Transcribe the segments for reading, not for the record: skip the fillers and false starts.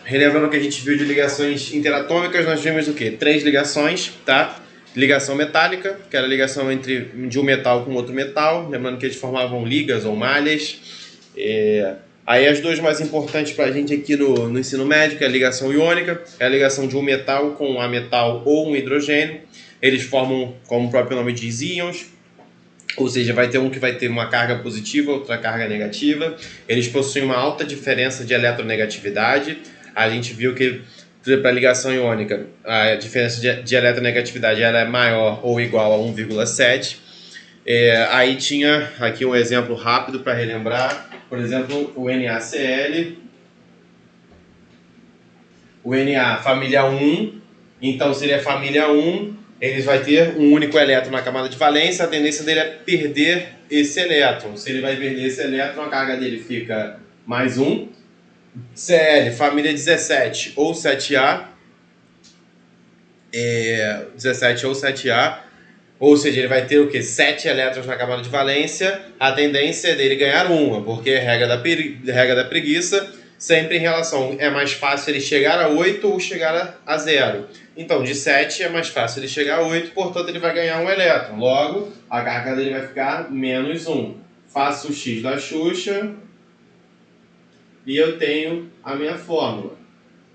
Relembrando que a gente viu de ligações interatômicas, nós vimos o quê? 3 ligações, tá? Ligação metálica, que era a ligação de um metal com outro metal, lembrando que eles formavam ligas ou malhas. Aí as duas mais importantes para a gente aqui no ensino médio, é a ligação iônica, é a ligação de um metal com um ametal ou um hidrogênio. Eles formam, como o próprio nome diz, íons, ou seja, vai ter um que vai ter uma carga positiva, outra carga negativa. Eles possuem uma alta diferença de eletronegatividade. A gente viu que para a ligação iônica, a diferença de eletronegatividade ela é maior ou igual a 1,7. Aí tinha aqui um exemplo rápido para relembrar. Por exemplo, o NaCl. O Na, família 1. Então, se ele é família 1, ele vai ter um único elétron na camada de valência. A tendência dele é perder esse elétron. Se ele vai perder esse elétron, a carga dele fica mais 1. Cl, família 17 ou 7A. 17 ou 7A. Ou seja, ele vai ter o quê? 7 elétrons na camada de valência. A tendência é dele ganhar uma, porque é regra da preguiça. Sempre em relação, é mais fácil ele chegar a 8 ou chegar a 0. Então, de 7 é mais fácil ele chegar a 8, portanto ele vai ganhar um elétron. Logo, a carga dele vai ficar menos 1. Faço o x da Xuxa e eu tenho a minha fórmula.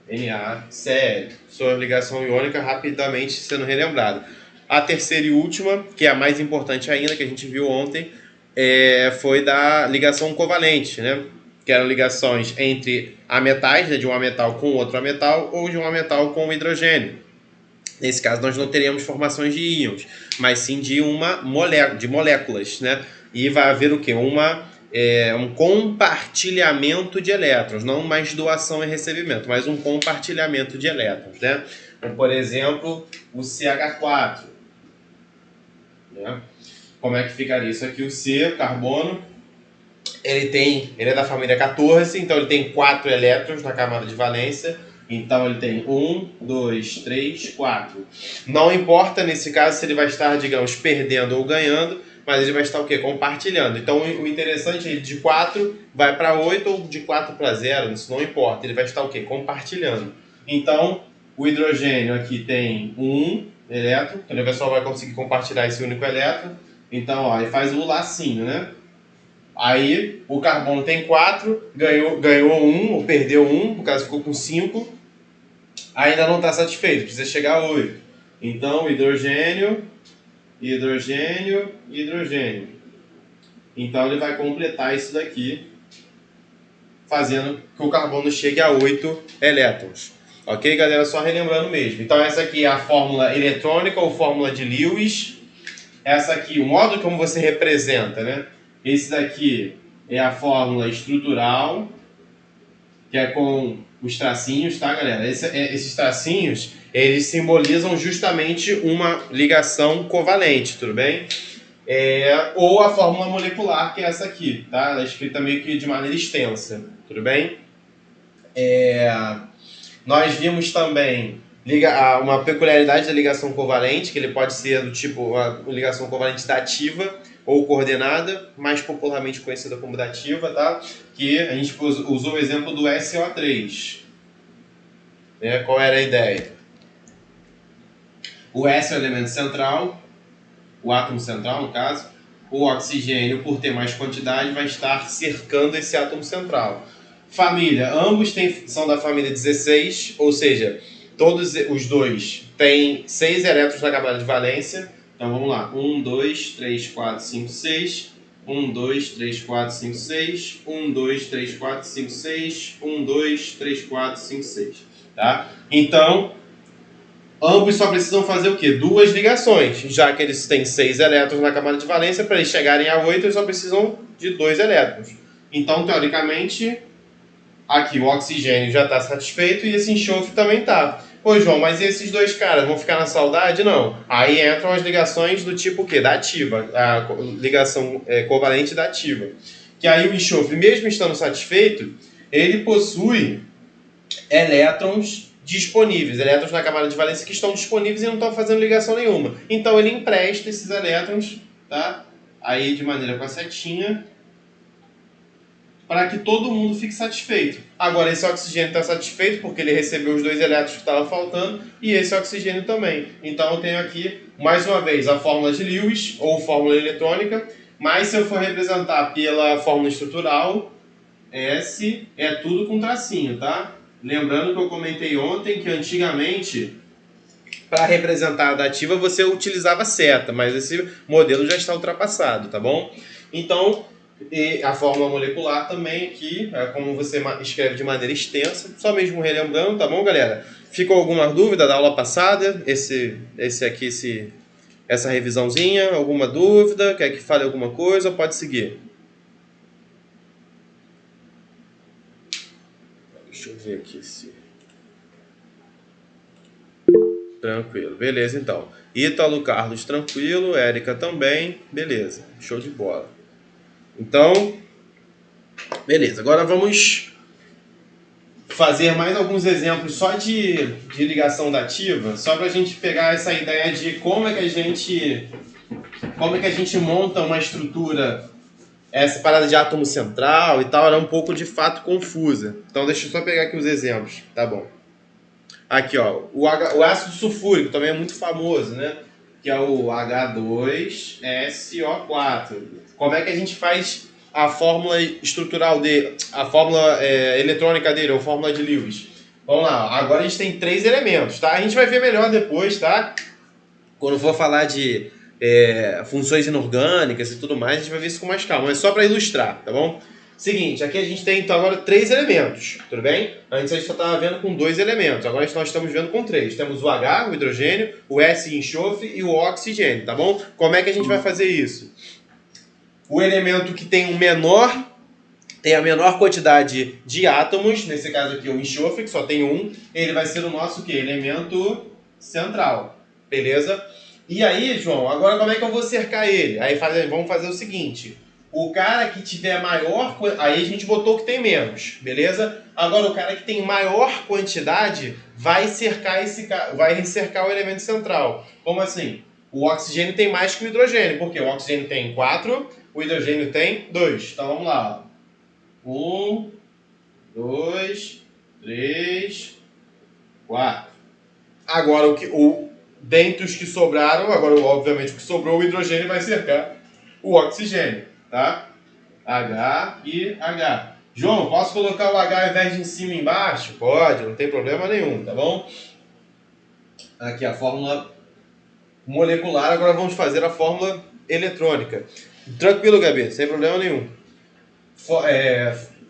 NaCl. Sua ligação iônica rapidamente sendo relembrada. A terceira e última, que é a mais importante ainda, que a gente viu ontem, foi da ligação covalente, né? Que eram ligações entre ametais, né, de um ametal com outro ametal, ou de um ametal com hidrogênio. Nesse caso, nós não teríamos formações de íons, mas sim de moléculas, né? E vai haver o quê? Um compartilhamento de elétrons, não mais doação e recebimento, mas um compartilhamento de elétrons, né? Como, por exemplo, o CH4. Né? Como é que ficaria isso aqui? O C, o carbono, ele é da família 14, então ele tem 4 elétrons na camada de valência. Então ele tem 1, 2, 3, 4. Não importa nesse caso se ele vai estar, digamos, perdendo ou ganhando, mas ele vai estar o quê? Compartilhando. Então o interessante é que de 4 vai para 8 ou de 4 para 0, isso não importa. Ele vai estar o quê? Compartilhando. Então o hidrogênio aqui tem 1 elétron, então ele só vai conseguir compartilhar esse único elétron. Então, ó, ele faz o lacinho, né? Aí o carbono tem 4, ganhou 1 ou perdeu 1, no caso ficou com 5. Ainda não está satisfeito, precisa chegar a 8. Então, hidrogênio, hidrogênio, hidrogênio. Então ele vai completar isso daqui, fazendo que o carbono chegue a 8 elétrons. Ok, galera? Só relembrando mesmo. Então essa aqui é a fórmula eletrônica ou fórmula de Lewis. Essa aqui, o modo como você representa, né? Esse daqui é a fórmula estrutural, que é com os tracinhos, tá, galera? Esses tracinhos, eles simbolizam justamente uma ligação covalente, tudo bem? Ou a fórmula molecular, que é essa aqui, tá? Ela é escrita meio que de maneira extensa, tudo bem? Nós vimos também uma peculiaridade da ligação covalente, que ele pode ser do tipo uma ligação covalente dativa ou coordenada, mais popularmente conhecida como dativa, tá? Que a gente usou o exemplo do SO3. Né? Qual era a ideia? O S é o elemento central, o átomo central no caso. O oxigênio, por ter mais quantidade, vai estar cercando esse átomo central. Família, ambos são da família 16, ou seja, todos os dois têm 6 elétrons na camada de valência. Então vamos lá, 1, 2, 3, 4, 5, 6, 1, 2, 3, 4, 5, 6, 1, 2, 3, 4, 5, 6, 1, 2, 3, 4, 5, 6. Tá? Então, ambos só precisam fazer o quê? 2 ligações, já que eles têm 6 elétrons na camada de valência, para eles chegarem a 8, eles só precisam de 2 elétrons. Então, teoricamente, aqui o oxigênio já está satisfeito e esse enxofre também está. Pô, João, mas e esses dois caras vão ficar na saudade? Não. Aí entram as ligações do tipo o quê? Da ativa, a ligação covalente da ativa. Que aí o enxofre, mesmo estando satisfeito, ele possui elétrons disponíveis, elétrons na camada de valência que estão disponíveis e não estão fazendo ligação nenhuma. Então ele empresta esses elétrons, tá? Aí de maneira com a setinha, para que todo mundo fique satisfeito. Agora, esse oxigênio está satisfeito porque ele recebeu os 2 elétrons que estavam faltando e esse oxigênio também. Então, eu tenho aqui, mais uma vez, a fórmula de Lewis, ou fórmula eletrônica, mas se eu for representar pela fórmula estrutural, S é tudo com tracinho, tá? Lembrando que eu comentei ontem que antigamente, para representar a dativa, você utilizava seta, mas esse modelo já está ultrapassado, tá bom? Então, a fórmula molecular também aqui, é como você escreve de maneira extensa, só mesmo relembrando, tá bom, galera? Ficou alguma dúvida da aula passada? Essa revisãozinha, alguma dúvida? Quer que fale alguma coisa? Pode seguir. Deixa eu ver aqui se... Tranquilo, beleza então. Ítalo Carlos tranquilo, Érica também, beleza, show de bola. Então, beleza, agora vamos fazer mais alguns exemplos só de ligação dativa, só para a gente pegar essa ideia de como é que a gente monta uma estrutura, essa parada de átomo central e tal, era um pouco de fato confusa. Então deixa eu só pegar aqui os exemplos, tá bom. Aqui, ó, o ácido sulfúrico também é muito famoso, né? Que é o H2SO4. Como é que a gente faz a fórmula estrutural dele, a fórmula eletrônica dele, ou fórmula de Lewis? Vamos lá, agora a gente tem 3 elementos, tá? A gente vai ver melhor depois, tá? Quando for falar de funções inorgânicas e tudo mais, a gente vai ver isso com mais calma, mas só para ilustrar, tá bom? Seguinte, aqui a gente tem então agora 3 elementos, tudo bem? Antes a gente só estava vendo com 2 elementos, agora nós estamos vendo com 3. Temos o H, o hidrogênio, o S, enxofre e o oxigênio, tá bom? Como é que a gente vai fazer isso? O elemento que tem a menor quantidade de átomos, nesse caso aqui o enxofre, que só tem um, ele vai ser o nosso quê? Elemento central, beleza? E aí, João, agora como é que eu vou cercar ele? Aí vamos fazer o seguinte... O cara que tiver maior... Aí a gente botou que tem menos, beleza? Agora o cara que tem maior quantidade vai cercar o elemento central. Como assim? O oxigênio tem mais que o hidrogênio. Por quê? O oxigênio tem 4, o hidrogênio tem 2. Então vamos lá. 1, 2, 3, 4. Agora dentre os que sobraram, agora obviamente o que sobrou, o hidrogênio vai cercar o oxigênio. Tá? H e H. João, posso colocar o H ao invés de em cima e embaixo? Pode, não tem problema nenhum, tá bom? Aqui a fórmula molecular, agora vamos fazer a fórmula eletrônica. Tranquilo, Gabi, sem problema nenhum.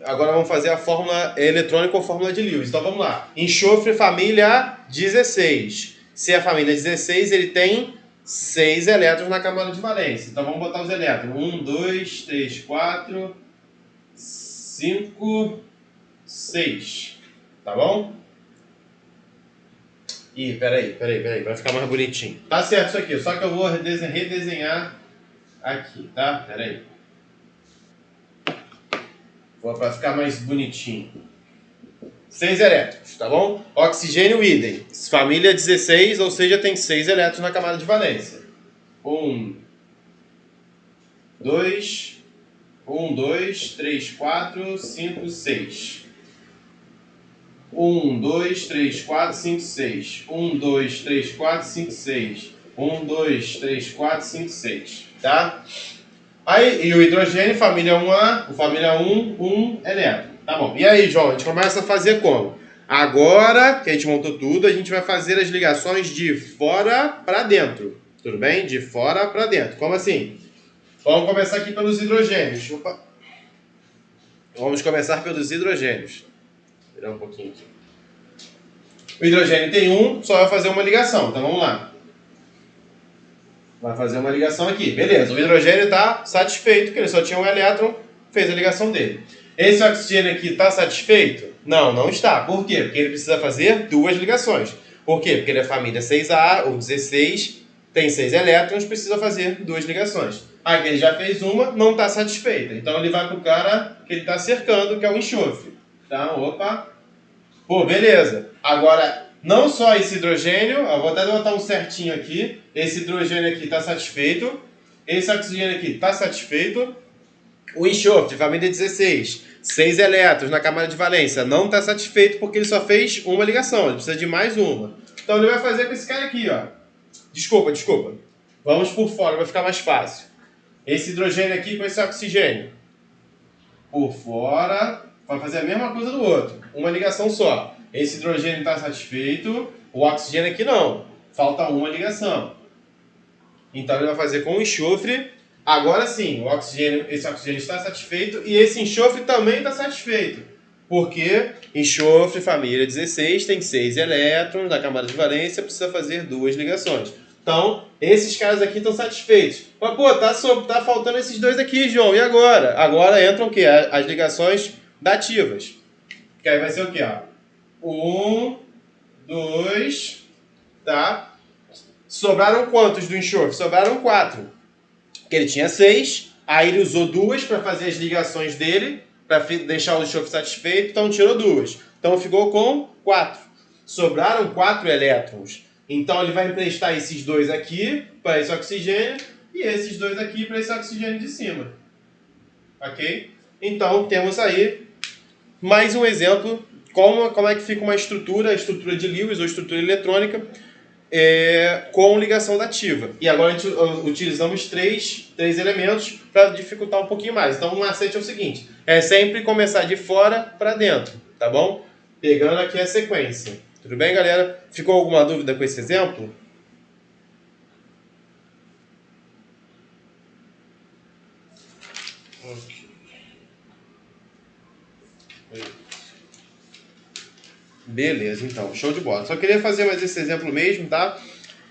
Agora vamos fazer a fórmula eletrônica ou fórmula de Lewis. Então vamos lá. Enxofre família 16. Se é a família 16, ele tem 6 elétrons na camada de valência. Então vamos botar os elétrons. 1, 2, 3, 4, 5, 6. Tá bom? Ih, peraí. Vai ficar mais bonitinho. Tá certo isso aqui, só que eu vou redesenhar aqui, tá? Peraí. Para ficar mais bonitinho. 6 elétrons, tá bom? Oxigênio idem. Família 16, ou seja, tem 6 elétrons na camada de valência. 1, 2, 3, 4, 5, 6. 1, 2, 3, 4, 5, 6. 1, 2, 3, 4, 5, 6. 1, 2, 3, 4, 5, 6. Tá? Aí, e o hidrogênio, família 1A, o família 1 elétron. Tá bom. E aí, João, a gente começa a fazer como? Agora que a gente montou tudo, a gente vai fazer as ligações de fora para dentro. Tudo bem? De fora para dentro. Como assim? Vamos começar aqui pelos hidrogênios. Opa. Vamos começar pelos hidrogênios. Vou virar um pouquinho aqui. O hidrogênio tem 1, só vai fazer uma ligação. Então vamos lá. Vai fazer uma ligação aqui. Beleza, o hidrogênio está satisfeito, porque ele só tinha um elétron, fez a ligação dele. Esse oxigênio aqui está satisfeito? Não, não está. Por quê? Porque ele precisa fazer 2 ligações. Por quê? Porque ele é família 6A, ou 16, tem 6 elétrons, precisa fazer 2 ligações. Aqui ele já fez uma, não está satisfeito. Então ele vai para o cara que ele está cercando, que é o enxofre. Tá? Opa. Pô, beleza. Agora, não só esse hidrogênio, eu vou até botar um certinho aqui. Esse hidrogênio aqui está satisfeito. Esse oxigênio aqui está satisfeito. O enxofre, família 16, 6 elétrons na camada de valência. Não está satisfeito porque ele só fez uma ligação, ele precisa de mais uma. Então ele vai fazer com esse cara aqui, ó. Desculpa. Vamos por fora, vai ficar mais fácil. Esse hidrogênio aqui com esse oxigênio. Por fora, vai fazer a mesma coisa do outro. Uma ligação só. Esse hidrogênio está satisfeito, o oxigênio aqui não. Falta uma ligação. Então ele vai fazer com o enxofre. Agora sim, esse oxigênio está satisfeito e esse enxofre também está satisfeito. Porque enxofre, família 16, tem 6 elétrons na camada de valência, precisa fazer 2 ligações. Então, esses caras aqui estão satisfeitos. Mas, pô, tá faltando esses dois aqui, João. E agora? Agora entram o quê? As ligações dativas. Que aí vai ser o quê? 1, 2, tá? Sobraram quantos do enxofre? Sobraram 4. Porque ele tinha 6, aí ele usou 2 para fazer as ligações dele, para deixar o enxofre satisfeito, então tirou 2. Então ficou com 4. Sobraram 4 elétrons. Então ele vai emprestar esses 2 aqui para esse oxigênio e esses 2 aqui para esse oxigênio de cima. Ok? Então temos aí mais um exemplo como é que fica uma estrutura, a estrutura de Lewis ou estrutura eletrônica com ligação dativa. E agora a gente utilizamos três elementos para dificultar um pouquinho mais. Então o macete é o seguinte, é sempre começar de fora para dentro, tá bom? Pegando aqui a sequência. Tudo bem, galera? Ficou alguma dúvida com esse exemplo? Beleza, então. Show de bola. Só queria fazer mais esse exemplo mesmo, tá?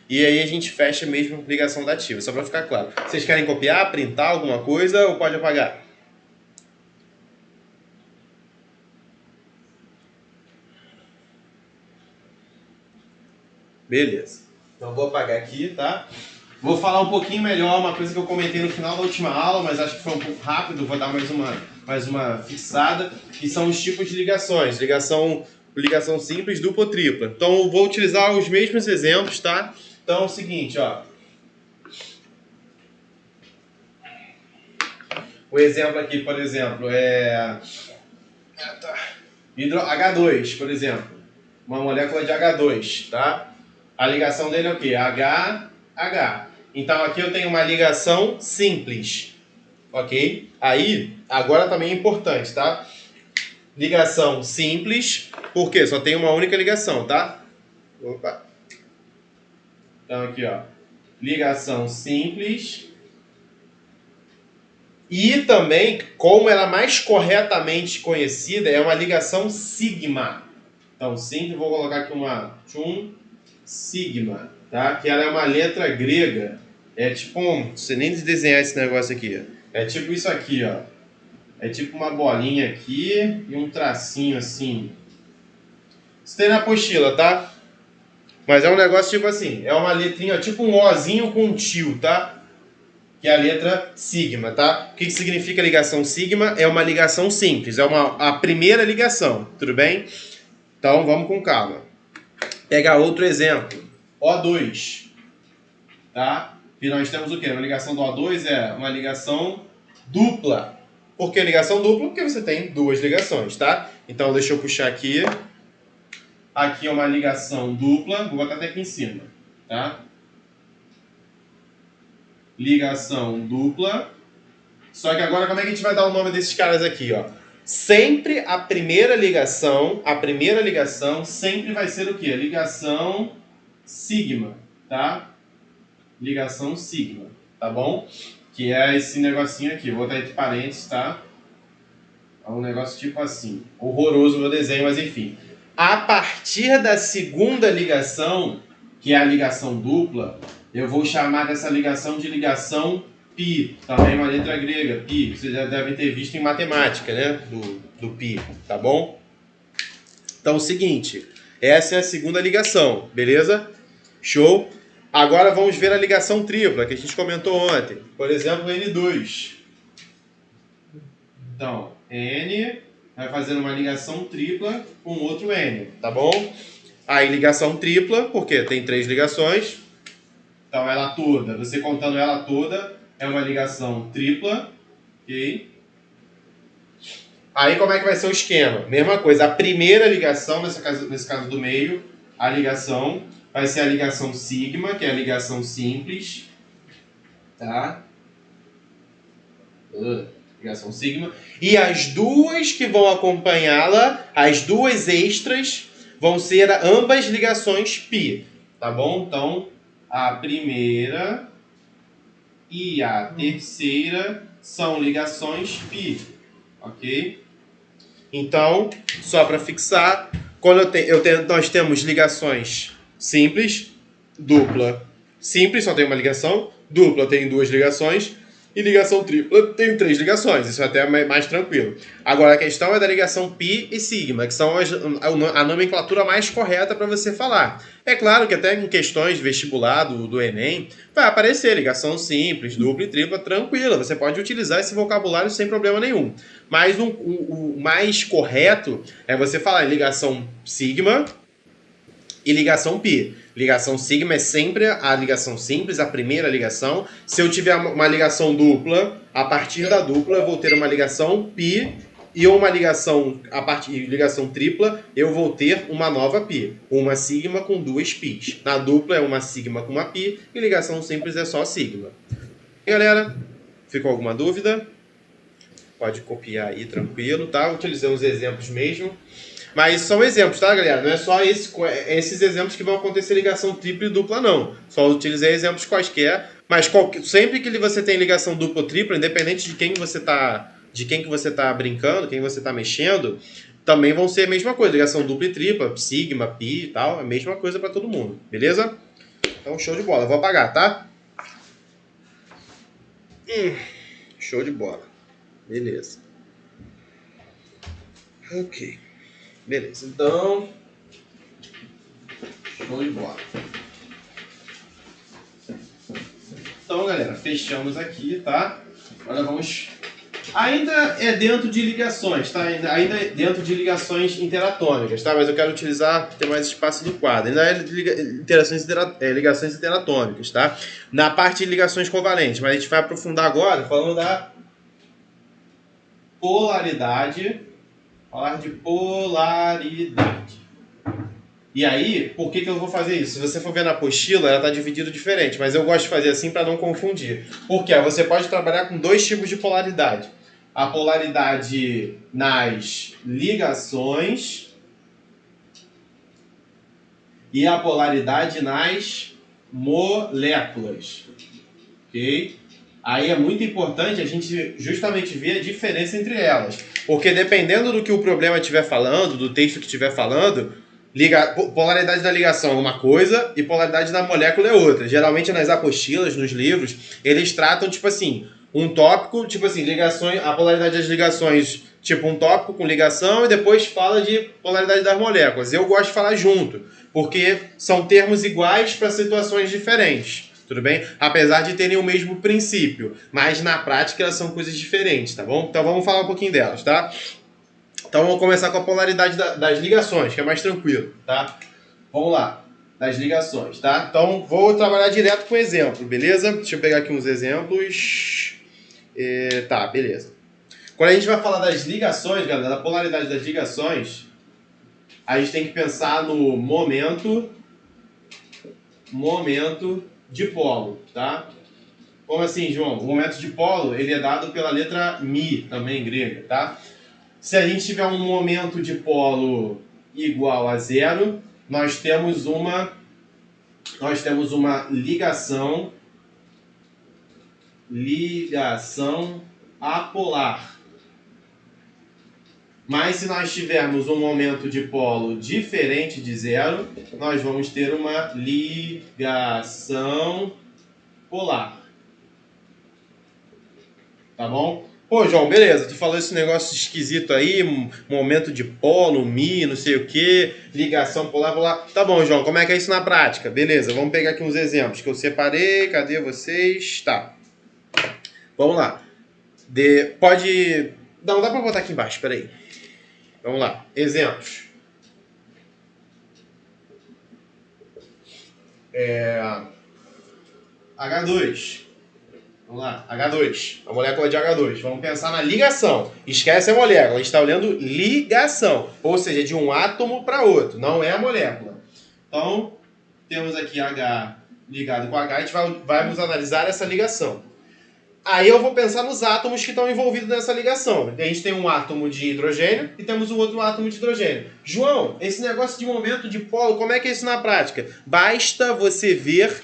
E aí a gente fecha mesmo ligação dativa, só para ficar claro. Vocês querem copiar, printar alguma coisa ou pode apagar? Beleza. Então vou apagar aqui, tá? Vou falar um pouquinho melhor, uma coisa que eu comentei no final da última aula, mas acho que foi um pouco rápido, vou dar mais uma fixada, que são os tipos de ligações. Ligação simples, dupla ou tripla. Então eu vou utilizar os mesmos exemplos, tá? Então é o seguinte, ó. O exemplo aqui, por exemplo, é H2, por exemplo. Uma molécula de H2, tá? A ligação dele é o quê? H. Então aqui eu tenho uma ligação simples, ok? Aí, agora também é importante, tá? Ligação simples, por quê? Só tem uma única ligação, tá? Opa. Então aqui, ó. Ligação simples. E também, como ela é mais corretamente conhecida, é uma ligação sigma. Então, sempre vou colocar aqui uma sigma, tá? Que ela é uma letra grega. É tipo não sei nem desenhar esse negócio aqui. É tipo isso aqui, ó. É tipo uma bolinha aqui e um tracinho assim. Isso tem na apostila, tá? Mas é um negócio tipo assim. É uma letrinha, tipo um Ozinho com um tio, tá? Que é a letra sigma, tá? O que significa ligação sigma? É uma ligação simples. É a primeira ligação, tudo bem? Então, vamos com calma. Pegar outro exemplo. O2. Tá? E nós temos o quê? Uma ligação do O2 é uma ligação dupla. Por que ligação dupla? Porque você tem 2 ligações, tá? Então, deixa eu puxar aqui. Aqui é uma ligação dupla. Vou botar até aqui em cima, tá? Ligação dupla. Só que agora, como é que a gente vai dar o nome desses caras aqui, ó? Sempre a primeira ligação sempre vai ser o quê? Ligação sigma, tá? Ligação sigma, tá bom? Que é esse negocinho aqui. Vou botar entre parênteses, tá? É um negócio tipo assim. Horroroso o meu desenho, mas enfim. A partir da segunda ligação, que é a ligação dupla, eu vou chamar dessa ligação de ligação pi, também uma letra grega, pi, vocês já devem ter visto em matemática, né? Do pi, tá bom? Então é o seguinte, essa é a segunda ligação, beleza? Show? Agora vamos ver a ligação tripla, que a gente comentou ontem. Por exemplo, N2. Então, N vai fazer uma ligação tripla com outro N, tá bom? Aí ligação tripla, porque tem 3 ligações. Então ela toda, você contando ela toda, é uma ligação tripla, ok? Aí como é que vai ser o esquema? Mesma coisa, a primeira ligação, nesse caso do meio, a ligação vai ser a ligação sigma, que é a ligação simples, tá? Ligação sigma. E as duas que vão acompanhá-la, as duas extras, vão ser ambas ligações π, tá bom? Então, a primeira e a terceira são ligações π, ok? Então, só para fixar, quando nós temos ligações simples, dupla simples, só tem uma ligação, dupla tem duas ligações, e ligação tripla tem três ligações, isso é até mais tranquilo. Agora, a questão é da ligação π e sigma, que são a nomenclatura mais correta para você falar. É claro que até em questões de vestibular do Enem, vai aparecer ligação simples, dupla e tripla, tranquila. Você pode utilizar esse vocabulário sem problema nenhum. Mas o mais correto é você falar em ligação sigma e ligação π. Ligação sigma é sempre a ligação simples, a primeira ligação. Se eu tiver uma ligação dupla, a partir da dupla eu vou ter uma ligação π e uma ligação, a partir de ligação tripla, eu vou ter uma nova π. Uma sigma com duas πs. Na dupla é uma sigma com uma π e ligação simples é só sigma. E galera, ficou alguma dúvida? Pode copiar aí tranquilo, tá? Utilizei os exemplos mesmo. Mas são exemplos, tá, galera? Não é só esses exemplos que vão acontecer ligação tripla e dupla, não. Só utilizei exemplos quaisquer. Mas sempre que você tem ligação dupla ou tripla, independente de quem você tá brincando, quem você tá mexendo, também vão ser a mesma coisa. Ligação dupla e tripla, sigma, pi e tal, é a mesma coisa para todo mundo, beleza? Então, show de bola. Vou apagar, tá? Show de bola. Beleza. Ok. Beleza, então... Show de bola. Então, galera, fechamos aqui, tá? Agora vamos... Ainda é dentro de ligações, tá? Ainda é dentro de ligações interatômicas, tá? Mas eu quero ter mais espaço no quadro. Ainda é ligações interatômicas, tá? Na parte de ligações covalentes, mas a gente vai aprofundar agora falando da polaridade. Falar de polaridade. E aí, por que eu vou fazer isso? Se você for ver na apostila, ela está dividida diferente, mas eu gosto de fazer assim para não confundir. Porque você pode trabalhar com dois tipos de polaridade. A polaridade nas ligações e a polaridade nas moléculas. Ok? Aí é muito importante a gente justamente ver a diferença entre elas. Porque dependendo do que o problema estiver falando, do texto que estiver falando, polaridade da ligação é uma coisa e polaridade da molécula é outra. Geralmente nas apostilas, nos livros, eles tratam, tipo assim, um tópico, tipo assim, ligações, a polaridade das ligações, tipo um tópico com ligação e depois fala de polaridade das moléculas. Eu gosto de falar junto, porque são termos iguais para situações diferentes. Tudo bem? Apesar de terem o mesmo princípio, mas na prática elas são coisas diferentes, tá bom? Então vamos falar um pouquinho delas, tá? Então vamos começar com a polaridade das ligações, que é mais tranquilo, tá? Vamos lá, das ligações, tá? Então vou trabalhar direto com exemplo, beleza? Deixa eu pegar aqui uns exemplos. Tá, beleza. Quando a gente vai falar das ligações, galera, da polaridade das ligações, a gente tem que pensar no momento de polo, tá? Como assim, João? O momento de polo, ele é dado pela letra Mi, também grega, tá? Se a gente tiver um momento de polo igual a zero, nós temos uma ligação apolar. Mas se nós tivermos um momento de polo diferente de zero, nós vamos ter uma ligação polar. Tá bom? Pô, João, beleza, tu falou esse negócio esquisito aí, momento de polo, mi, não sei o que, ligação polar. Tá bom, João, como é que é isso na prática? Beleza, vamos pegar aqui uns exemplos que eu separei, cadê vocês? Tá. Vamos lá. Pode... Não, dá pra botar aqui embaixo, peraí. Vamos lá, exemplos. H2. Vamos lá, H2, a molécula de H2. Vamos pensar na ligação. Esquece a molécula, a gente está olhando ligação, ou seja, de um átomo para outro, não é a molécula. Então, temos aqui H ligado com H, a gente vamos analisar essa ligação. Aí eu vou pensar nos átomos que estão envolvidos nessa ligação. A gente tem um átomo de hidrogênio e temos um outro átomo de hidrogênio. João, esse negócio de momento de polo, como é que é isso na prática? Basta você ver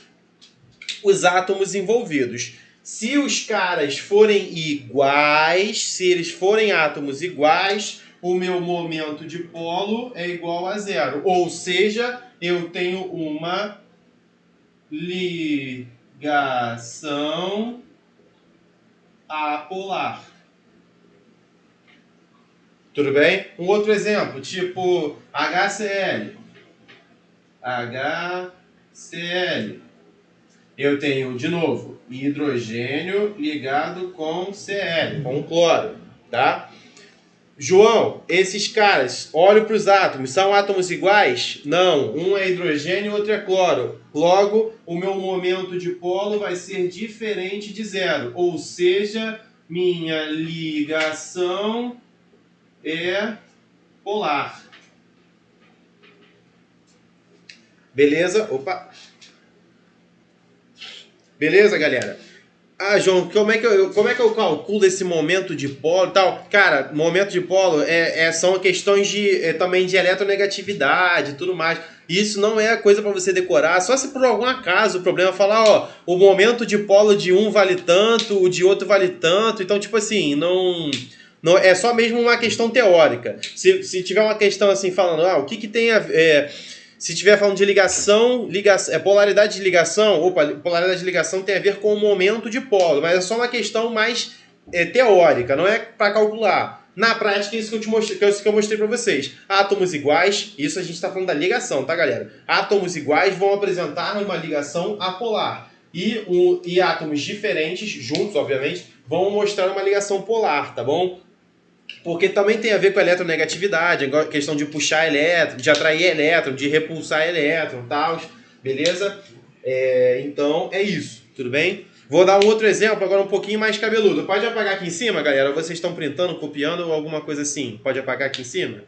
os átomos envolvidos. Se os caras forem iguais, se eles forem átomos iguais, o meu momento de polo é igual a zero. Ou seja, eu tenho uma ligação apolar. Tudo bem? Um outro exemplo, tipo HCl. HCl. Eu tenho, de novo, hidrogênio ligado com Cl, com cloro, tá? João, esses caras, olho para os átomos, são átomos iguais? Não, um é hidrogênio e outro é cloro. Logo, o meu momento de polo vai ser diferente de zero, ou seja, minha ligação é polar. Beleza? Opa! Beleza, galera? Ah, João, como é que eu calculo esse momento de polo e tal? Cara, momento de polo são questões também de eletronegatividade e tudo mais. Isso não é coisa para você decorar, só se por algum acaso o problema é falar, ó, o momento de polo de um vale tanto, o de outro vale tanto. Então, tipo assim, não é só mesmo uma questão teórica. Se tiver uma questão assim falando, o que tem a ver... Se estiver falando de ligação, polaridade de ligação, polaridade de ligação tem a ver com o momento de polo, mas é só uma questão mais teórica, não é para calcular. Na prática, é isso que eu mostrei para vocês. Átomos iguais, isso a gente está falando da ligação, tá, galera? Átomos iguais vão apresentar uma ligação apolar. E átomos diferentes, juntos, obviamente, vão mostrar uma ligação polar, tá bom? Porque também tem a ver com a eletronegatividade, a questão de puxar elétron, de atrair elétron, de repulsar elétron e tal, beleza? Então é isso, tudo bem? Vou dar um outro exemplo agora um pouquinho mais cabeludo. Pode apagar aqui em cima, galera? Ou vocês estão printando, copiando ou alguma coisa assim? Pode apagar aqui em cima?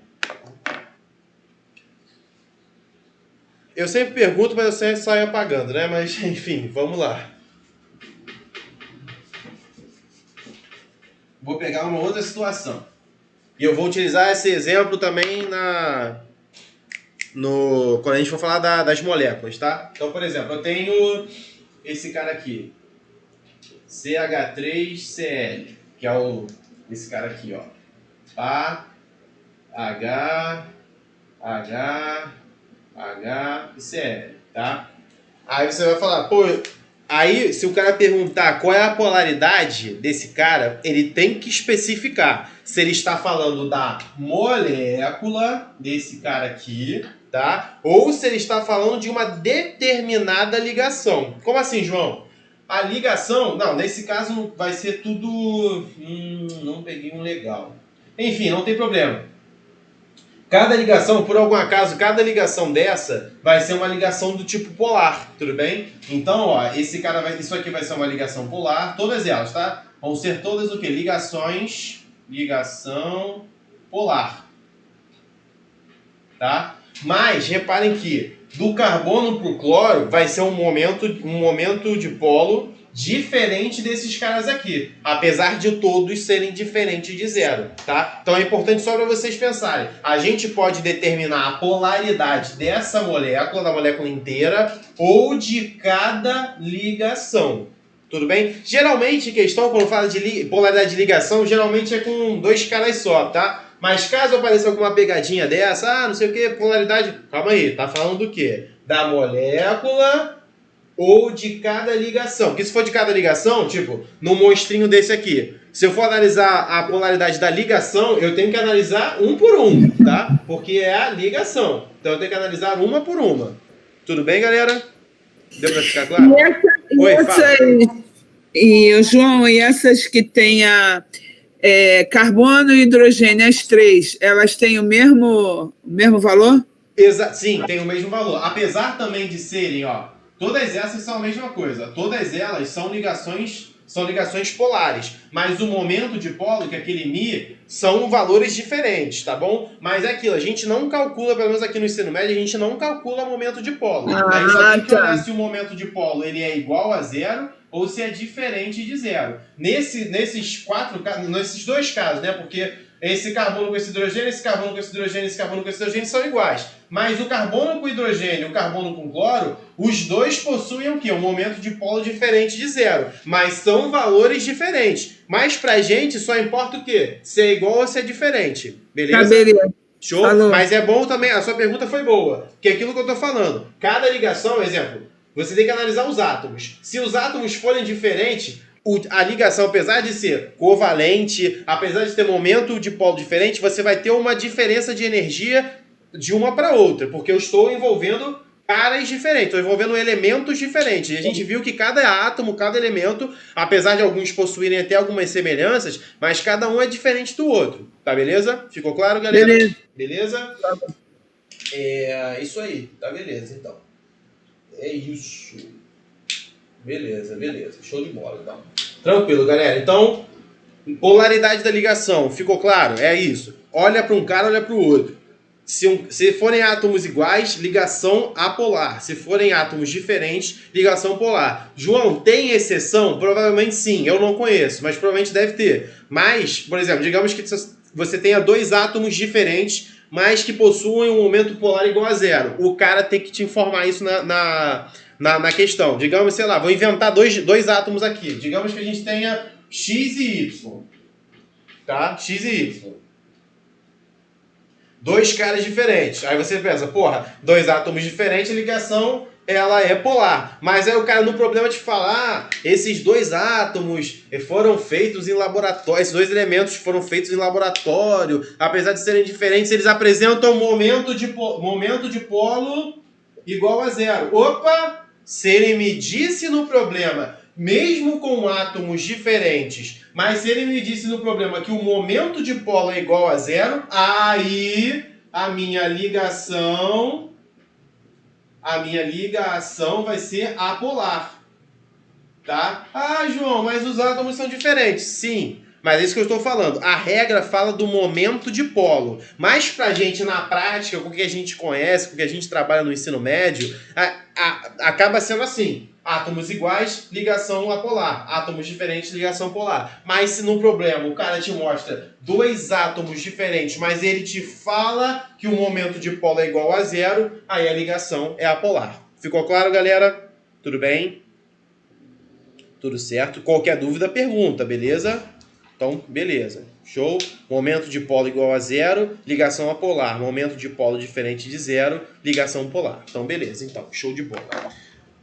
Eu sempre pergunto, mas eu sempre saio apagando, né? Mas enfim, vamos lá. Vou pegar uma outra situação. E eu vou utilizar esse exemplo também quando a gente for falar das moléculas, tá? Então, por exemplo, eu tenho esse cara aqui, CH3Cl, que é esse cara aqui, ó. A, H, H, H e Cl, tá? Aí você vai falar, pô... Aí, se o cara perguntar qual é a polaridade desse cara, ele tem que especificar se ele está falando da molécula desse cara aqui, tá? Ou se ele está falando de uma determinada ligação. Como assim, João? A ligação... Não, nesse caso vai ser tudo... não peguei um legal. Enfim, não tem problema. Cada ligação, por algum acaso, cada ligação dessa vai ser uma ligação do tipo polar, tudo bem? Então, ó, isso aqui vai ser uma ligação polar, todas elas, tá? Vão ser todas o quê? Ligação polar, tá? Mas, reparem que do carbono pro cloro vai ser um momento de polo diferente desses caras aqui, apesar de todos serem diferentes de zero, tá? Então é importante só para vocês pensarem. A gente pode determinar a polaridade dessa molécula, da molécula inteira, ou de cada ligação. Tudo bem? Geralmente, questão, quando fala de polaridade de ligação, geralmente é com dois caras só, tá? Mas caso apareça alguma pegadinha dessa, não sei o que, polaridade... Calma aí, tá falando do quê? Da molécula... ou de cada ligação. Porque se for de cada ligação, tipo, no monstrinho desse aqui, se eu for analisar a polaridade da ligação, eu tenho que analisar um por um, tá? Porque é a ligação. Então eu tenho que analisar uma por uma. Tudo bem, galera? Deu pra ficar claro? João, e essas que tem carbono e hidrogênio, as três, elas têm o mesmo valor? Sim, tem o mesmo valor. Apesar também de serem, ó, todas essas são a mesma coisa. Todas elas são ligações são ligações polares. Mas o momento de polo, que é aquele Mi, são valores diferentes, tá bom? Mas é aquilo, a gente não calcula, pelo menos aqui no ensino médio, a gente não calcula momento de polo. A gente só tem que olhar se o momento de polo ele é igual a zero ou se é diferente de zero. Nesses dois casos, né? Porque esse carbono com esse hidrogênio, esse carbono com esse hidrogênio, esse carbono com esse hidrogênio são iguais. Mas o carbono com hidrogênio e o carbono com cloro, os dois possuem o quê? Um momento de polo diferente de zero. Mas são valores diferentes. Mas pra gente só importa o quê? Se é igual ou se é diferente. Beleza? Caberia. Show? Falou. Mas é bom também, a sua pergunta foi boa. Que é aquilo que eu tô falando. Cada ligação, exemplo, você tem que analisar os átomos. Se os átomos forem diferentes, a ligação, apesar de ser covalente, apesar de ter momento de polo diferente, você vai ter uma diferença de energia de uma para outra, porque eu estou envolvendo caras diferentes, estou envolvendo elementos diferentes. E a gente viu que cada átomo, cada elemento, apesar de alguns possuírem até algumas semelhanças, mas cada um é diferente do outro. Tá beleza? Ficou claro, galera? Beleza. Beleza? É isso aí. Tá beleza, então. É isso. Beleza. Show de bola, então. Tranquilo, galera. Então, polaridade da ligação. Ficou claro? É isso. Olha para um cara, olha para o outro. Se forem átomos iguais, ligação apolar. Se forem átomos diferentes, ligação polar. João, tem exceção? Provavelmente sim. Eu não conheço, mas provavelmente deve ter. Mas, por exemplo, digamos que você tenha dois átomos diferentes, mas que possuem um momento polar igual a zero. O cara tem que te informar isso na questão. Digamos, sei lá, vou inventar dois átomos aqui. Digamos que a gente tenha X e Y. Tá? X e Y. Dois caras diferentes. Aí você pensa, porra, dois átomos diferentes, a ligação ela é polar. Mas aí o cara no problema te falar, esses dois átomos foram feitos em laboratório, esses dois elementos foram feitos em laboratório, apesar de serem diferentes, eles apresentam momento de polo igual a zero. Opa! Se ele me disse no problema, mesmo com átomos diferentes, mas se ele me disse no problema que o momento de polo é igual a zero, aí a minha ligação vai ser apolar. Tá? Ah, João, mas os átomos são diferentes. Sim, mas é isso que eu estou falando. A regra fala do momento de polo. Mas pra gente, na prática, com o que a gente conhece, com o que a gente trabalha no ensino médio, acaba sendo assim. Átomos iguais, ligação apolar. Átomos diferentes, ligação polar. Mas se no problema o cara te mostra dois átomos diferentes, mas ele te fala que o momento de polo é igual a zero, aí a ligação é apolar. Ficou claro, galera? Tudo bem? Tudo certo? Qualquer dúvida, pergunta, beleza? Então, beleza. Show? Momento de polo igual a zero, ligação apolar. Momento de polo diferente de zero, ligação polar. Então, beleza. Então, show de bola.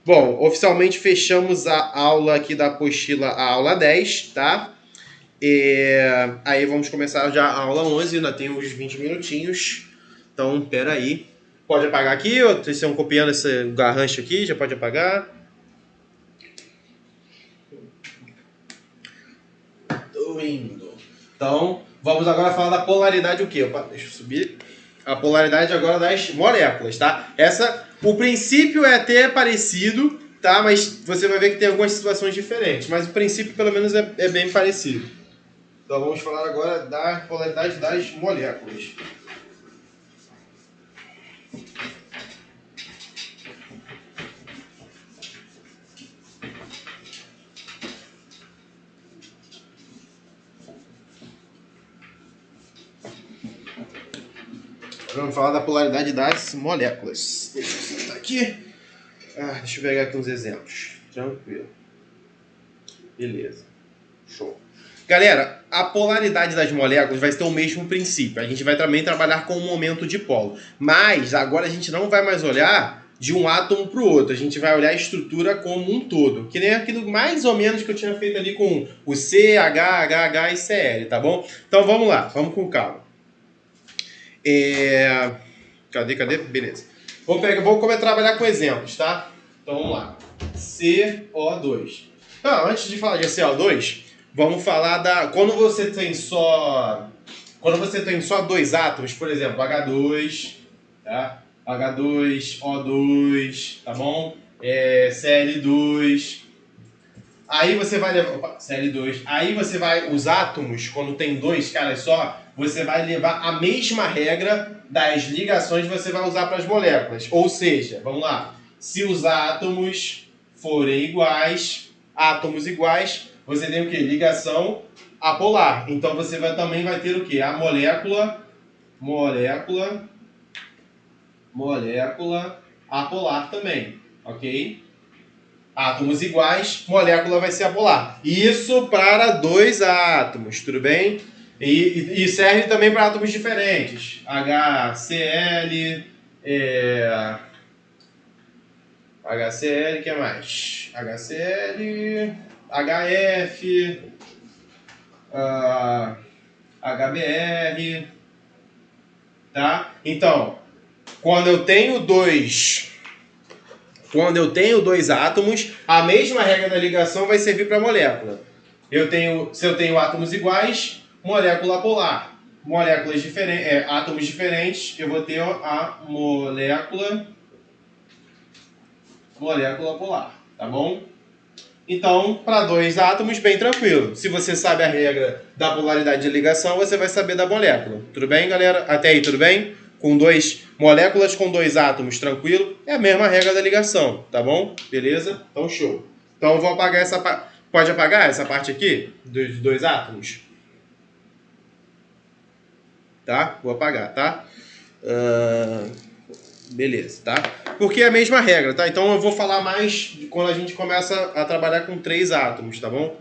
Bom, oficialmente fechamos a aula aqui da apostila, a aula 10, tá? Aí vamos começar já a aula 11, ainda tem uns 20 minutinhos. Então, pera aí. Pode apagar aqui, ou vocês estão copiando esse garrancho aqui, já pode apagar. Tô indo. Então, vamos agora falar da polaridade o quê? Opa, deixa eu subir. A polaridade agora das moléculas, tá? O princípio é até parecido, tá? Mas você vai ver que tem algumas situações diferentes. Mas o princípio, pelo menos, é bem parecido. Então, vamos falar agora da polaridade das moléculas. Vamos falar da polaridade das moléculas. Deixa eu sentar aqui. Deixa eu pegar aqui uns exemplos. Tranquilo. Beleza. Show. Galera, a polaridade das moléculas vai ter o mesmo princípio. A gente vai também trabalhar com o momento de polo. Mas agora a gente não vai mais olhar de um átomo para o outro. A gente vai olhar a estrutura como um todo. Que nem aquilo mais ou menos que eu tinha feito ali com o C, H, HH e Cl, tá bom? Então vamos lá, vamos com calma. Cadê? Beleza. Vou trabalhar com exemplos, tá? Então vamos lá. CO2. Então, antes de falar de CO2, vamos falar quando você tem só dois átomos, por exemplo, H2, tá? H2, O2, tá bom? Cl2. Aí você vai levar... Opa, Cl2. Aí você vai... Os átomos, quando tem dois caras só, você vai levar a mesma regra das ligações que você vai usar para as moléculas. Ou seja, vamos lá. Se os átomos forem iguais, átomos iguais, você tem o quê? Ligação apolar. Então você também vai ter o quê? A molécula apolar também, ok? Átomos iguais, molécula vai ser apolar. Isso para dois átomos, tudo bem? E serve também para átomos diferentes. HCl, HCl, que é mais? HCl, HF, HBr, tá? Então, quando eu tenho dois átomos, a mesma regra da ligação vai servir para a molécula. Se eu tenho átomos iguais, molécula polar. Moléculas diferentes, átomos diferentes, eu vou ter a molécula polar, tá bom? Então, para dois átomos, bem tranquilo. Se você sabe a regra da polaridade de ligação, você vai saber da molécula. Tudo bem, galera? Até aí, tudo bem? Com moléculas com dois átomos, tranquilo? É a mesma regra da ligação, tá bom? Beleza? Então, show. Então, eu vou apagar essa parte. Pode apagar essa parte aqui, dos dois átomos? Tá? Vou apagar, tá? Beleza, tá? Porque é a mesma regra, tá? Então eu vou falar mais quando a gente começa a trabalhar com três átomos, tá bom?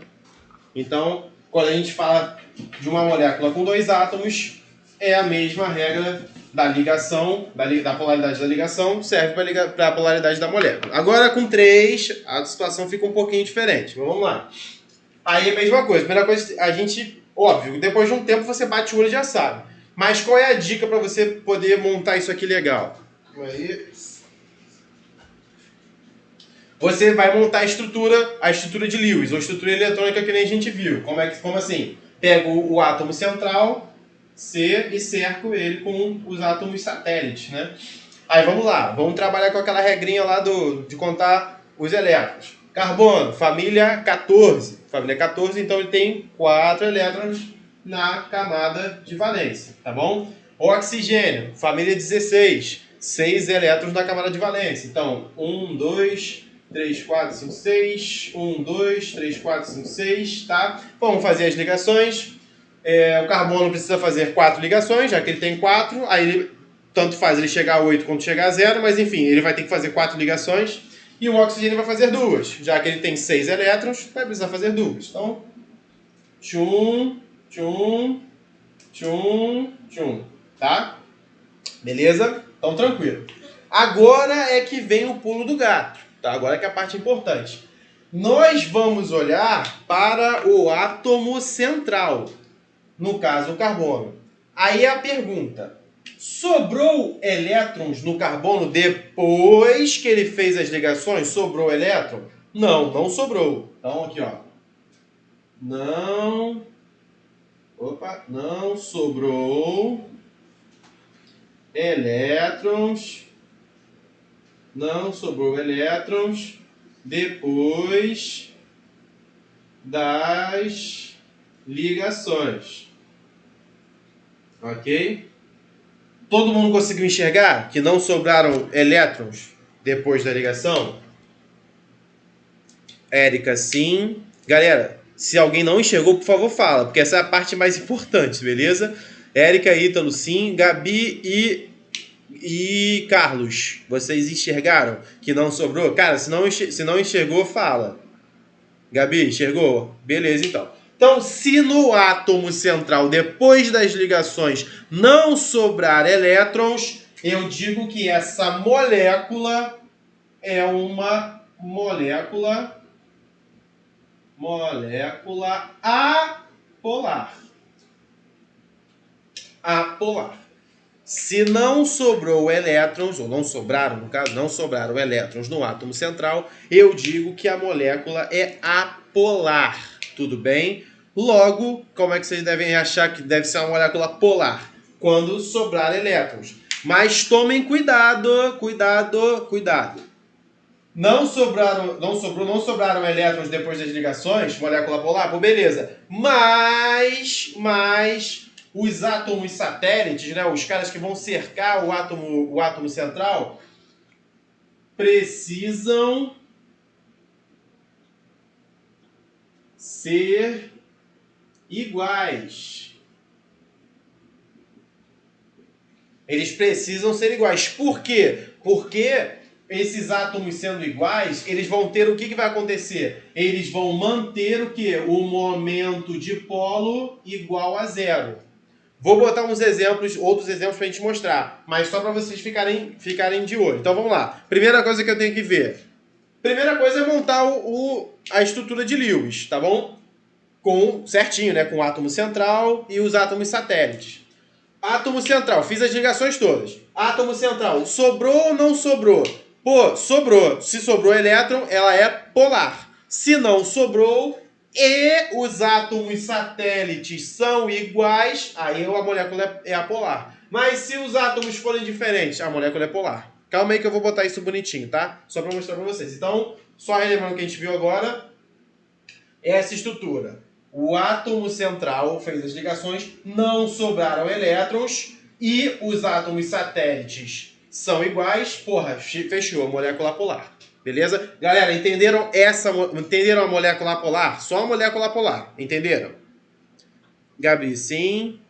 Então, quando a gente fala de uma molécula com dois átomos, é a mesma regra da ligação, da polaridade da ligação, serve para a polaridade da molécula. Agora com três, a situação fica um pouquinho diferente. Mas vamos lá. Aí é a mesma coisa. Primeira coisa, a gente, óbvio, depois de um tempo você bate o olho e já sabe. Mas qual é a dica para você poder montar isso aqui legal? Aí, você vai montar a estrutura de Lewis, ou estrutura eletrônica que nem a gente viu. Como assim? Pego o átomo central, C, e cerco ele com os átomos satélites, né? Aí vamos lá, vamos trabalhar com aquela regrinha lá de contar os elétrons. Carbono, família 14. Família 14, então ele tem 4 elétrons na camada de valência, tá bom? Oxigênio, família 16. 6 elétrons na camada de valência. Então, 1, 2, 3, 4, 5, 6. 1, 2, 3, 4, 5, 6, tá? Vamos fazer as ligações. O carbono precisa fazer 4 ligações, já que ele tem 4. Aí, tanto faz ele chegar a 8 quanto chegar a 0, mas enfim, ele vai ter que fazer 4 ligações. E o oxigênio vai fazer 2. Já que ele tem 6 elétrons, vai precisar fazer 2. Então, tchum, tchum, tchum, tchum, tá? Beleza? Então, tranquilo. Agora é que vem o pulo do gato, tá? Agora que é a parte importante. Nós vamos olhar para o átomo central, no caso, o carbono. Aí a pergunta, sobrou elétrons no carbono depois que ele fez as ligações? Sobrou elétron? Não, não sobrou. Então, aqui, ó. Não sobrou elétrons, depois das ligações. Ok? Todo mundo conseguiu enxergar que não sobraram elétrons depois da ligação? Érica, sim. Galera, se alguém não enxergou, por favor, fala, porque essa é a parte mais importante, beleza? Érica, Ítalo, sim. Gabi e Carlos, vocês enxergaram que não sobrou? Cara, se não enxergou, fala. Gabi, enxergou? Beleza, então. Então, se no átomo central, depois das ligações, não sobrar elétrons, eu digo que essa molécula é uma molécula apolar. Apolar. Se não sobrou elétrons, ou não sobraram, no caso, não sobraram elétrons no átomo central, eu digo que a molécula é apolar. Tudo bem? Logo, como é que vocês devem achar que deve ser uma molécula polar? Quando sobrar elétrons. Mas tomem cuidado, cuidado, cuidado. Não sobraram elétrons depois das ligações, molécula polar, pô, beleza. Mas os átomos satélites, né, os caras que vão cercar o átomo central, precisam ser iguais. Eles precisam ser iguais. Por quê? Porque esses átomos sendo iguais, eles vão ter o que vai acontecer? Eles vão manter o quê? O momento de polo igual a zero. Vou botar outros exemplos para a gente mostrar, mas só para vocês ficarem de olho. Então vamos lá. Primeira coisa que eu tenho que ver. Primeira coisa é montar a estrutura de Lewis, tá bom? Certinho, né? Com o átomo central e os átomos satélites. Átomo central, fiz as ligações todas. Átomo central, sobrou ou não sobrou? Pô, sobrou. Se sobrou elétron, ela é polar. Se não sobrou e os átomos satélites são iguais, aí a molécula é apolar. Mas se os átomos forem diferentes, a molécula é polar. Calma aí que eu vou botar isso bonitinho, tá? Só para mostrar para vocês. Então, só relembrando o que a gente viu agora, essa estrutura. O átomo central fez as ligações, não sobraram elétrons e os átomos satélites são iguais. Porra, fechou a molécula polar. Beleza? Galera, entenderam a molécula polar? Só a molécula polar. Entenderam? Gabi, sim.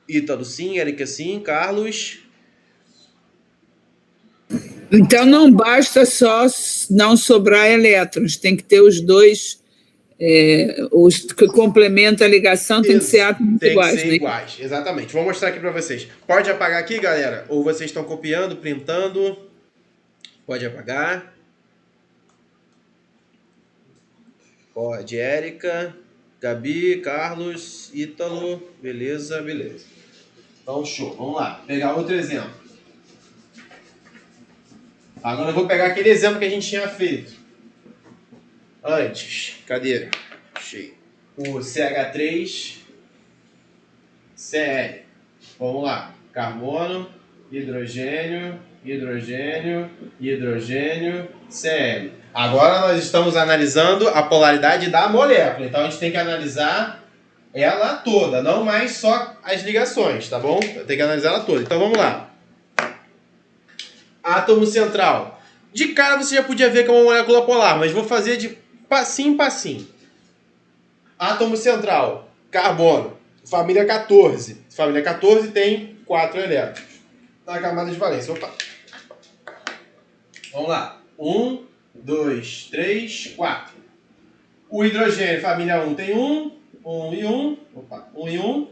Ítalo, sim. Érica, sim. Carlos... Então não basta só não sobrar elétrons, tem que ter os dois, os que complementam a ligação, tem que ser átomos iguais. Tem que ser iguais, exatamente. Vou mostrar aqui para vocês. Pode apagar aqui, galera? Ou vocês estão copiando, printando? Pode apagar. Pode, Érica, Gabi, Carlos, Ítalo, beleza. Então, show. Vamos lá, pegar outro exemplo. Agora eu vou pegar aquele exemplo que a gente tinha feito antes. Cadê? Achei. O CH3, Cl. Vamos lá. Carbono, hidrogênio, Cl. Agora nós estamos analisando a polaridade da molécula. Então a gente tem que analisar ela toda, não mais só as ligações, tá bom? Tem que analisar ela toda. Então vamos lá. Átomo central. De cara você já podia ver que é uma molécula polar, mas vou fazer de passinho em passinho. Átomo central. Carbono. Família 14. Família 14 tem 4 elétrons. Na camada de valência. Opa. Vamos lá. 1, 2, 3, 4. O hidrogênio, família 1, tem 1 e 1. Opa. 1 e 1.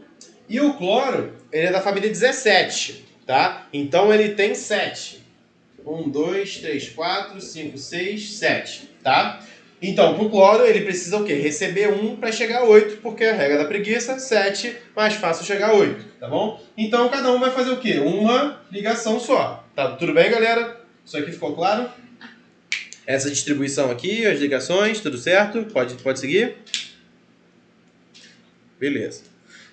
E o cloro, ele é da família 17. Tá? Então ele tem 7. 1, 2, 3, 4, 5, 6, 7, tá? Então, pro cloro, ele precisa o quê? Receber 1 para chegar a 8, porque a regra da preguiça, 7, mais fácil chegar a 8, tá bom? Então, cada um vai fazer o quê? Uma ligação só. Tá tudo bem, galera? Isso aqui ficou claro? Essa distribuição aqui, as ligações, tudo certo? Pode seguir? Beleza.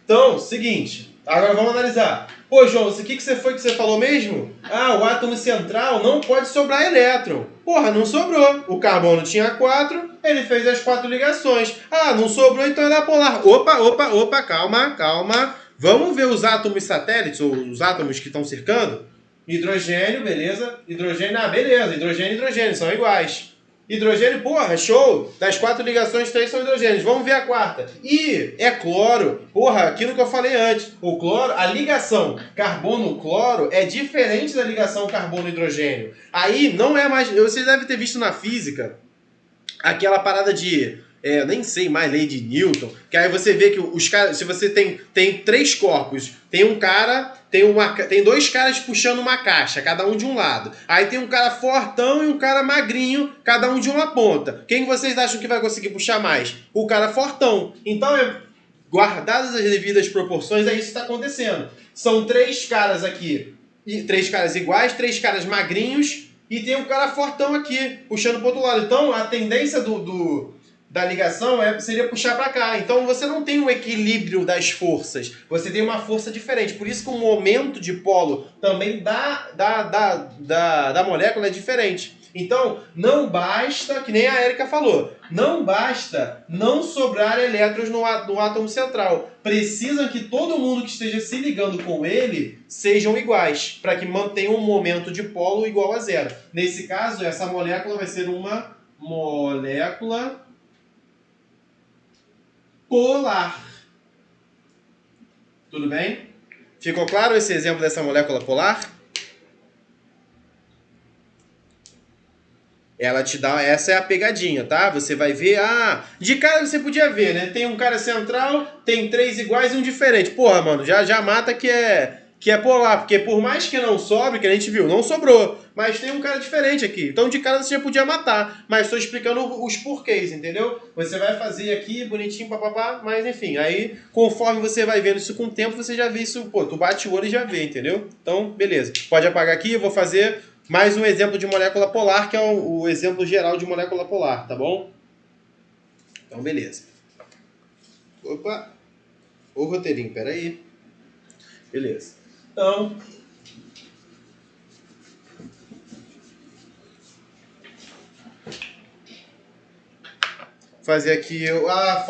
Então, seguinte, agora vamos analisar. Pô, João, o que você falou mesmo? Ah, o átomo central não pode sobrar elétron. Porra, não sobrou. O carbono tinha 4, ele fez as 4 ligações. Ah, não sobrou, então ele é polar. Opa, calma. Vamos ver os átomos satélites, ou os átomos que estão cercando? Hidrogênio, beleza. Hidrogênio, beleza. Hidrogênio e hidrogênio são iguais. Hidrogênio, porra, show! Das 4 ligações, 3 são hidrogênios. Vamos ver a quarta. E é cloro. Porra, aquilo que eu falei antes. O cloro, a ligação carbono-cloro é diferente da ligação carbono-hidrogênio. Aí não é mais... Vocês devem ter visto na física aquela parada de... nem sei mais, lei de Newton. Que aí você vê que os caras... Se você tem 3 corpos, tem um cara... Tem 2 caras puxando uma caixa, cada um de um lado. Aí tem um cara fortão e um cara magrinho, cada um de uma ponta. Quem vocês acham que vai conseguir puxar mais? O cara fortão. Então, guardadas as devidas proporções, é isso que está acontecendo. São 3 caras aqui, 3 caras iguais, 3 caras magrinhos, e tem um cara fortão aqui, puxando para o outro lado. Então, a tendência da ligação seria puxar para cá. Então você não tem um equilíbrio das forças. Você tem uma força diferente. Por isso que o momento de polo também da molécula é diferente. Então, não basta, que nem a Érica falou, não basta não sobrar elétrons no átomo central. Precisam que todo mundo que esteja se ligando com ele sejam iguais, para que mantenha um momento de polo igual a zero. Nesse caso, essa molécula vai ser uma molécula polar. Tudo bem? Ficou claro esse exemplo dessa molécula polar? Ela te dá, essa é a pegadinha, tá? Você vai ver, de cara você podia ver, né? Tem um cara central, tem 3 iguais e um diferente. Porra, mano, já mata que é polar, porque por mais que não sobre, que a gente viu, não sobrou, mas tem um cara diferente aqui. Então de cara você já podia matar, mas estou explicando os porquês, entendeu? Você vai fazer aqui, bonitinho, papapá, mas enfim, aí conforme você vai vendo isso com o tempo, você já vê isso, pô, tu bate o olho e já vê, entendeu? Então, beleza. Pode apagar aqui, eu vou fazer mais um exemplo de molécula polar, que é o exemplo geral de molécula polar, tá bom? Então, beleza. Opa! O roteirinho, peraí. Beleza. Então, fazer aqui a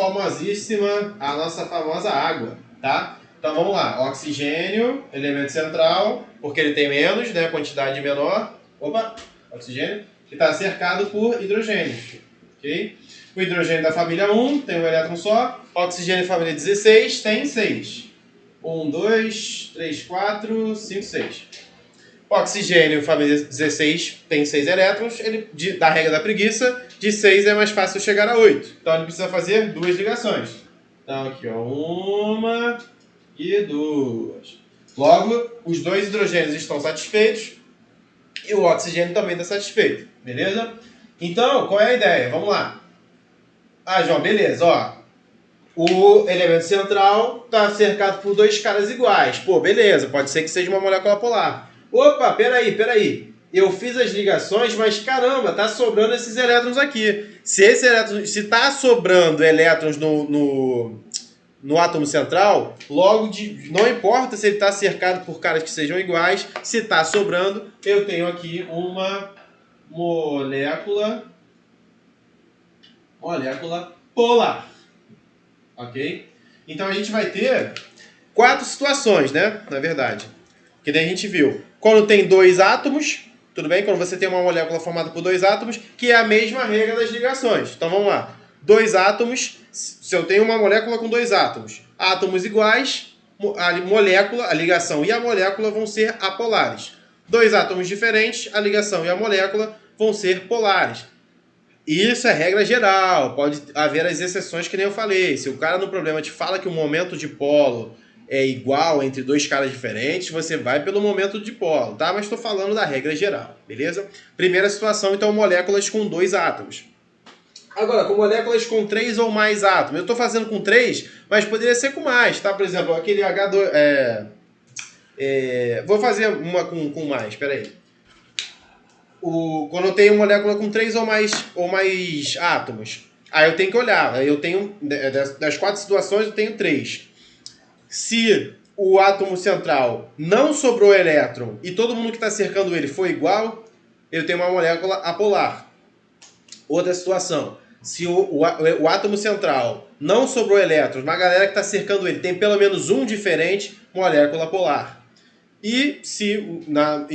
nossa famosa água, tá? Então vamos lá, oxigênio, elemento central, porque ele tem menos, né, quantidade menor. Opa, oxigênio, que está cercado por hidrogênio, ok? O hidrogênio da família 1 tem um elétron só, oxigênio da família 16 tem 6. 1, 2, 3, 4, 5, 6. Oxigênio, família 16, tem 6 elétrons. Da regra da preguiça, de 6 é mais fácil chegar a 8. Então ele precisa fazer 2 ligações. Então aqui, ó, 1 e 2. Logo, os 2 hidrogênios estão satisfeitos e o oxigênio também está satisfeito. Beleza? Então, qual é a ideia? Vamos lá. João, beleza, ó. O elemento central está cercado por 2 caras iguais. Pô, beleza, pode ser que seja uma molécula polar. Opa, peraí. Eu fiz as ligações, mas caramba, tá sobrando esses elétrons aqui. Se tá sobrando elétrons no átomo central, logo não importa se ele está cercado por caras que sejam iguais, se está sobrando, eu tenho aqui uma molécula polar. Ok? Então a gente vai ter 4 situações, né? Na verdade. Que daí a gente viu. Quando tem 2 átomos, tudo bem? Quando você tem uma molécula formada por 2 átomos, que é a mesma regra das ligações. Então vamos lá. 2 átomos, se eu tenho uma molécula com 2 átomos, átomos iguais, a ligação e a molécula vão ser apolares. 2 átomos diferentes, a ligação e a molécula vão ser polares. Isso é regra geral, pode haver as exceções que nem eu falei. Se o cara no problema te fala que o momento de polo é igual entre 2 caras diferentes, você vai pelo momento de polo, tá? Mas estou falando da regra geral, beleza? Primeira situação, então, moléculas com 2 átomos. Agora, com moléculas com 3 ou mais átomos. Eu estou fazendo com 3, mas poderia ser com mais, tá? Por exemplo, aquele H2... vou fazer uma com mais, peraí. Quando eu tenho molécula com 3 ou mais átomos, aí eu tenho que olhar. Eu tenho, das 4 situações, eu tenho 3. Se o átomo central não sobrou elétron e todo mundo que está cercando ele foi igual, eu tenho uma molécula apolar. Outra situação, se o átomo central não sobrou elétrons, mas a galera que está cercando ele tem pelo menos um diferente, molécula polar. E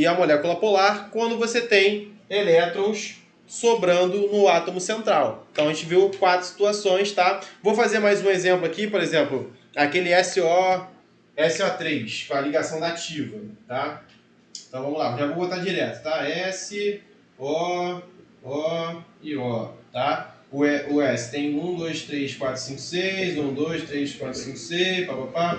a molécula polar, quando você tem elétrons sobrando no átomo central. Então a gente viu 4 situações, tá? Vou fazer mais um exemplo aqui, por exemplo, aquele SO3, com a ligação dativa, tá? Então vamos lá, já vou botar direto, tá? S, O, e O, tá? O S tem 1, 2, 3, 4, 5, 6, 1, 2, 3, 4, 5, 6, papapá.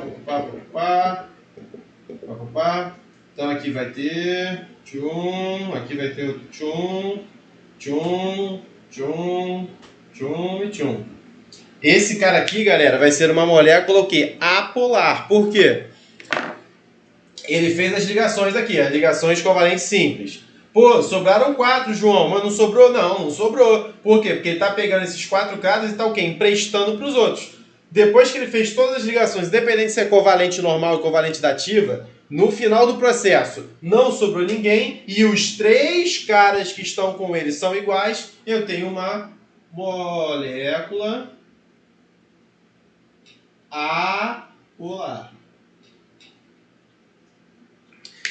Então aqui vai ter tchum, aqui vai ter o tchum e tchum. Esse cara aqui, galera, vai ser uma molécula o quê? Apolar. Por quê? Ele fez as ligações aqui, as ligações covalentes simples. Pô, sobraram 4, João, mas não sobrou? Não sobrou. Por quê? Porque ele tá pegando esses 4 caras e tá o quê? Emprestando pros outros. Depois que ele fez todas as ligações, independente se é covalente normal ou covalente dativa, no final do processo não sobrou ninguém e os 3 caras que estão com ele são iguais, eu tenho uma molécula apolar.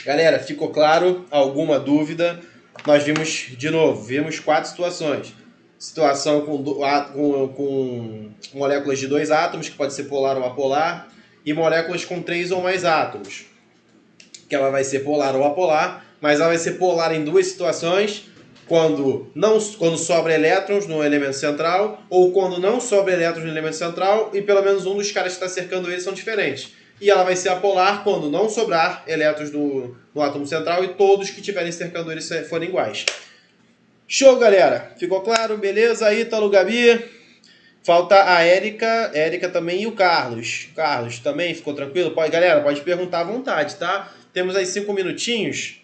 Galera, ficou claro? Alguma dúvida? Nós vimos, de novo, 4 situações. Situação com moléculas de 2 átomos, que pode ser polar ou apolar, e moléculas com 3 ou mais átomos, que ela vai ser polar ou apolar, mas ela vai ser polar em 2 situações, quando sobra elétrons no elemento central, ou quando não sobra elétrons no elemento central, e pelo menos um dos caras que está cercando ele são diferentes. E ela vai ser apolar quando não sobrar elétrons no átomo central e todos que estiverem cercando ele forem iguais. Show, galera! Ficou claro? Beleza? Ítalo, Gabi. Falta a Érica também e o Carlos. Carlos, também ficou tranquilo? Galera, pode perguntar à vontade, tá? Temos aí 5 minutinhos.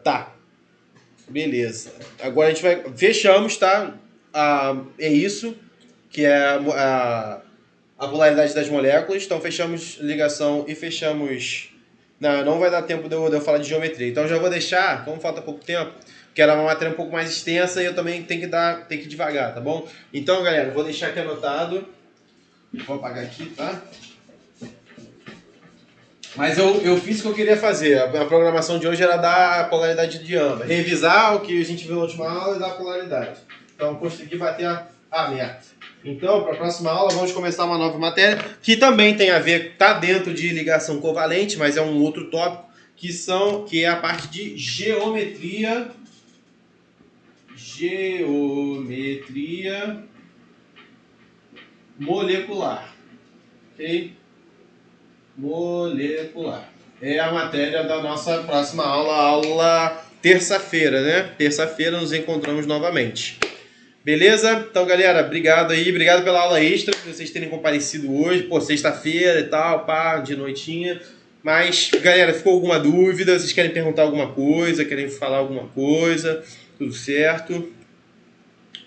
Tá. Beleza. Agora a gente vai... Fechamos, tá? É isso, que é a polaridade das moléculas. Então fechamos ligação e fechamos... Não vai dar tempo de eu falar de geometria. Então já vou deixar, como falta pouco tempo, que era uma matéria um pouco mais extensa e eu também tenho que ir devagar, tá bom? Então, galera, eu vou deixar aqui anotado. Vou apagar aqui, tá? Mas eu fiz o que eu queria fazer. A programação de hoje era dar a polaridade de ambas. Revisar o que a gente viu na última aula e dar a polaridade. Então, consegui bater a meta. Então, para a próxima aula, vamos começar uma nova matéria, que também tem a ver, tá dentro de ligação covalente, mas é um outro tópico, que é a parte de geometria molecular. Ok? Molecular. É a matéria da nossa próxima aula terça-feira, né? Terça-feira nos encontramos novamente. Beleza? Então, galera, obrigado aí. Obrigado pela aula extra, por vocês terem comparecido hoje. Pô, sexta-feira e tal, de noitinha. Mas, galera, ficou alguma dúvida? Vocês querem perguntar alguma coisa? Querem falar alguma coisa? Tudo certo?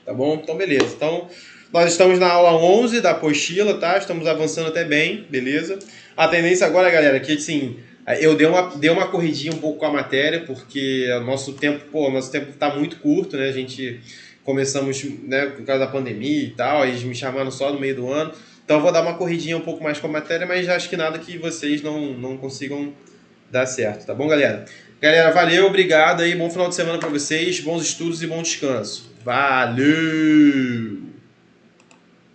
Tá bom? Então, beleza. Então, nós estamos na aula 11 da apostila, tá? Estamos avançando até bem, beleza? A tendência agora, galera, é que, assim, eu dei uma corridinha um pouco com a matéria, porque o nosso tempo tá muito curto, né? A gente... Começamos, né, por causa da pandemia e tal, eles me chamaram só no meio do ano. Então eu vou dar uma corridinha um pouco mais com a matéria, mas acho que nada que vocês não consigam dar certo, tá bom, galera? Galera, valeu, obrigado aí, bom final de semana para vocês, bons estudos e bom descanso. Valeu!